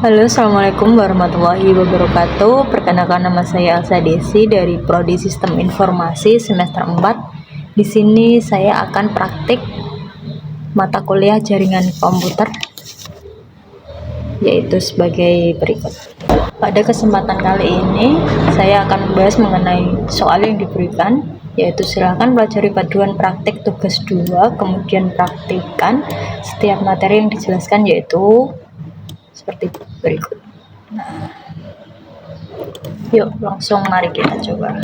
Halo, assalamualaikum warahmatullahi wabarakatuh. Perkenalkan, nama saya Elsa Desi dari Prodi Sistem Informasi semester 4. Di sini saya akan praktik mata kuliah jaringan komputer, yaitu sebagai berikut. Pada kesempatan kali ini saya akan membahas mengenai soal yang diberikan, yaitu silakan pelajari paduan praktik tugas 2 kemudian praktikan setiap materi yang dijelaskan, yaitu seperti berikut. Yuk langsung mari kita coba.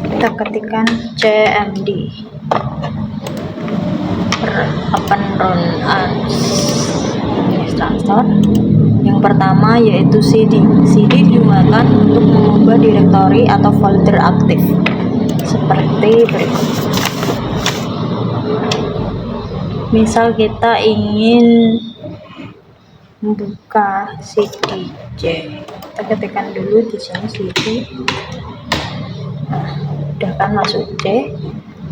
Kita ketikkan CMD open run administrator. Yang pertama yaitu CD. CD digunakan untuk mengubah direktori atau folder aktif seperti berikut. Misal kita ingin membuka CD C, kita ketikkan dulu di sini CD. Udah kan masuk C,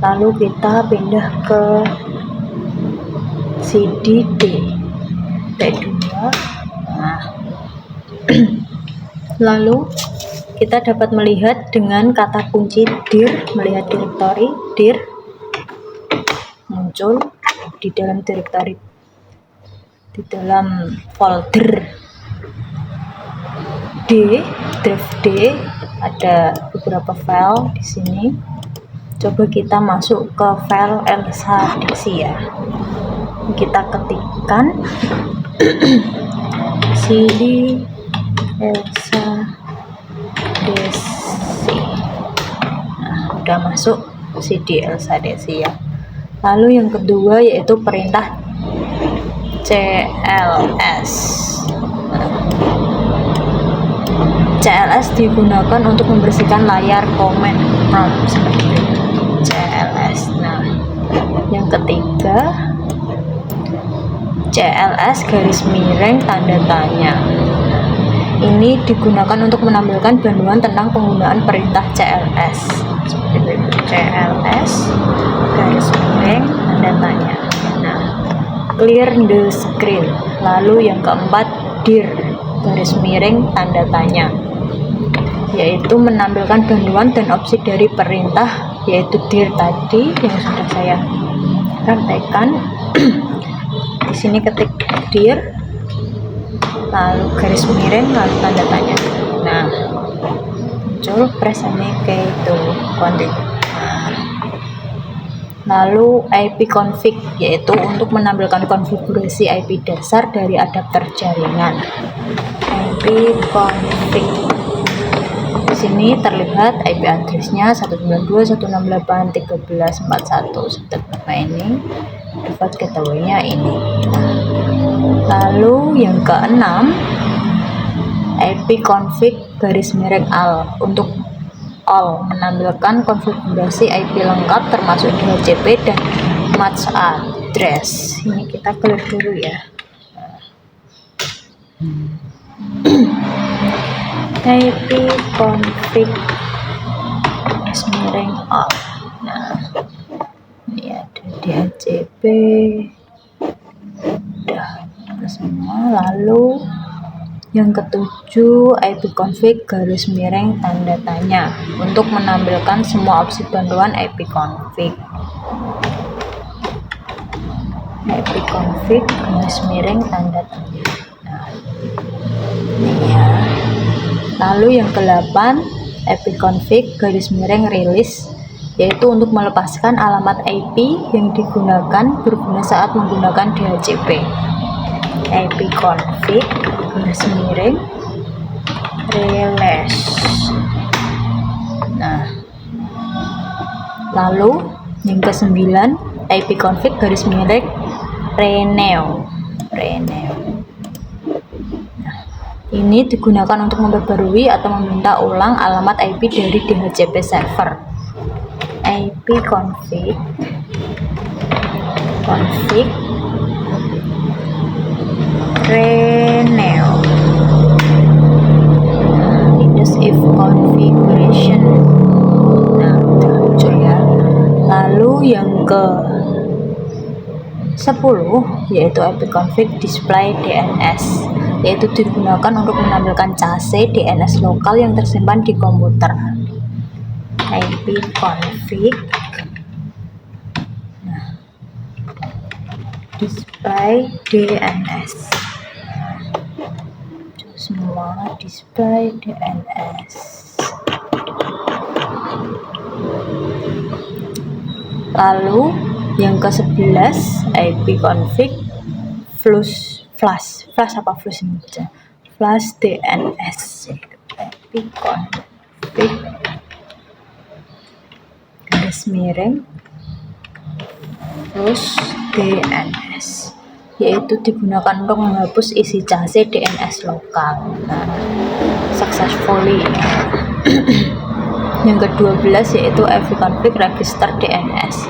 lalu kita pindah ke CD D, D2. Lalu kita dapat melihat dengan kata kunci dir, melihat direktori dir muncul di dalam direktori, di dalam folder D, drive D, ada beberapa file di sini. Coba kita masuk ke file Elsa Desi ya. Kita ketikkan CD Elsa Desi. Udah masuk CD Elsa Desi ya. Lalu yang kedua yaitu perintah CLS. CLS digunakan untuk membersihkan layar comment prompt seperti itu. CLS. Yang ketiga CLS garis miring tanda tanya. Ini digunakan untuk menampilkan panduan tentang penggunaan perintah CLS. Seperti itu. CLS garis miring tanda tanya. Clear the screen. Lalu yang keempat dir garis miring tanda tanya, yaitu menampilkan panduan dan opsi dari perintah, yaitu dir tadi yang sudah saya praktekkan. Di sini ketik dir, lalu garis miring, lalu tanda tanya. Muncul press ini kayak itu continue. Lalu IP config, yaitu untuk menampilkan konfigurasi IP dasar dari adapter jaringan. IP config. Di sini terlihat IP address-nya 192.168.13.41. Ini default gateway-nya ini. Lalu yang keenam IP config garis miring AL, untuk all menampilkan konfigurasi IP lengkap termasuk DHCP dan MAC address. Ini kita clear dulu ya. IP config garis miring all. Ini ada DHCP. Udah semua. Lalu yang ketujuh IP config garis miring tanda tanya, untuk menampilkan semua opsi bantuan IP config. IP config garis miring tanda tanya. Ini ya. Lalu yang ke-8 IP config garis miring release, yaitu untuk melepaskan alamat IP yang digunakan berguna saat menggunakan DHCP. IP config garis miring release. Lalu yang ke-9 IP config garis miring renew. Ini digunakan untuk memperbarui atau meminta ulang alamat IP dari DHCP server. IP config renew. Windows if configuration. Muncul ya. Lalu yang ke 10 yaitu ipconfig display DNS, yaitu digunakan untuk menampilkan case DNS lokal yang tersimpan di komputer. ipconfig display DNS, semua display DNS. Lalu yang ke-11 ipconfig flush DNS, ipconfig garis miring flush DNS, yaitu digunakan untuk menghapus isi case DNS lokal. Successfully. Yang ke-12 yaitu ipconfig register DNS,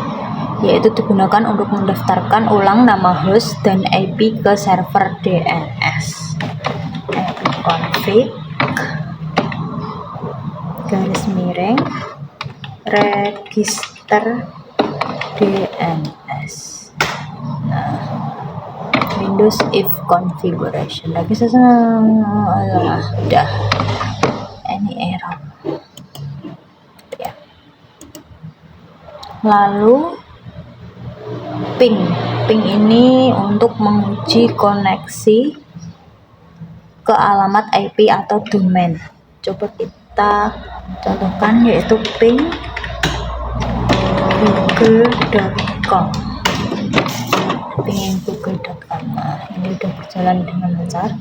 yaitu digunakan untuk mendaftarkan ulang nama host dan IP ke server DNS. ipconfig garis miring register DNS. Windows if configuration lagi udah any error ya. Lalu ping ini untuk menguji koneksi ke alamat IP atau domain. Coba kita contohkan, yaitu ping google.com. ping google.com. Ini udah berjalan dengan lancar.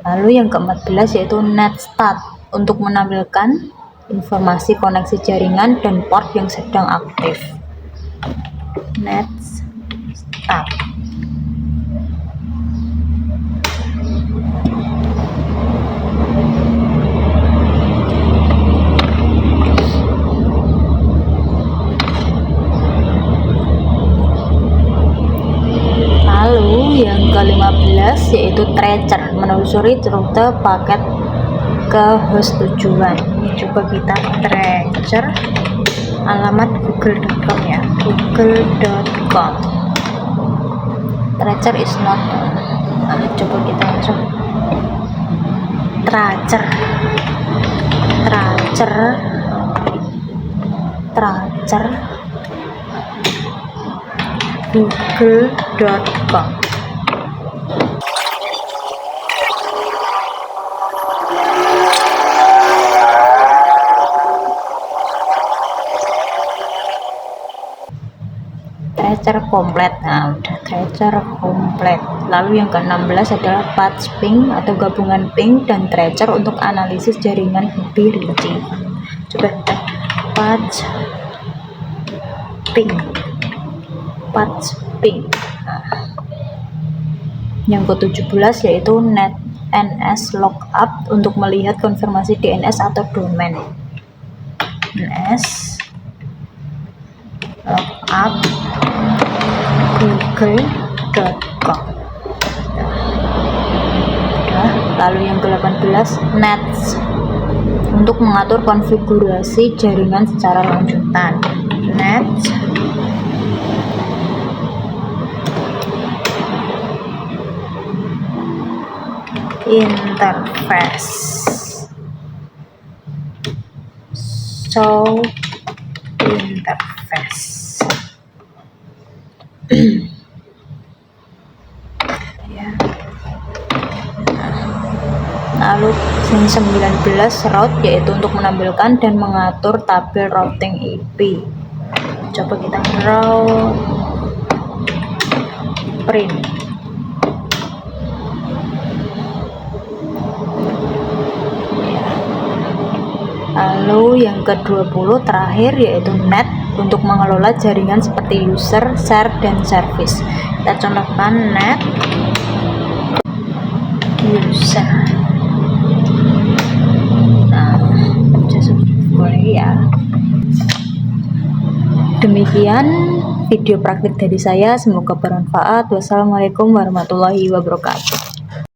Lalu yang ke-14 yaitu netstat untuk menampilkan informasi koneksi jaringan dan port yang sedang aktif. Netstat. Yang ke-15 yaitu tracer, menelusuri rute paket ke host tujuan. Coba kita tracer alamat google.com ya, google.com. Tracer is not coba kita langsung tracer google.com. Tracer komplit. Udah tracer komplit. Lalu yang ke-16 adalah patch ping atau gabungan ping dan tracer untuk analisis jaringan lebih rinci. Coba kita patch ping. Yang ke-17 yaitu netns lookup untuk melihat konfirmasi DNS atau domain. DNS lookup google.com. Lalu yang ke-18 nets untuk mengatur konfigurasi jaringan secara lanjutan. Nets interface. So interface. Ya. Lalu yang 19 route, yaitu untuk menampilkan dan mengatur tabel routing IP. Coba kita route print. Lalu yang ke-20 terakhir yaitu net untuk mengelola jaringan seperti user, share, dan service. Kita contohkan net user. Boleh ya. Demikian video praktik dari saya, semoga bermanfaat. Wassalamualaikum warahmatullahi wabarakatuh.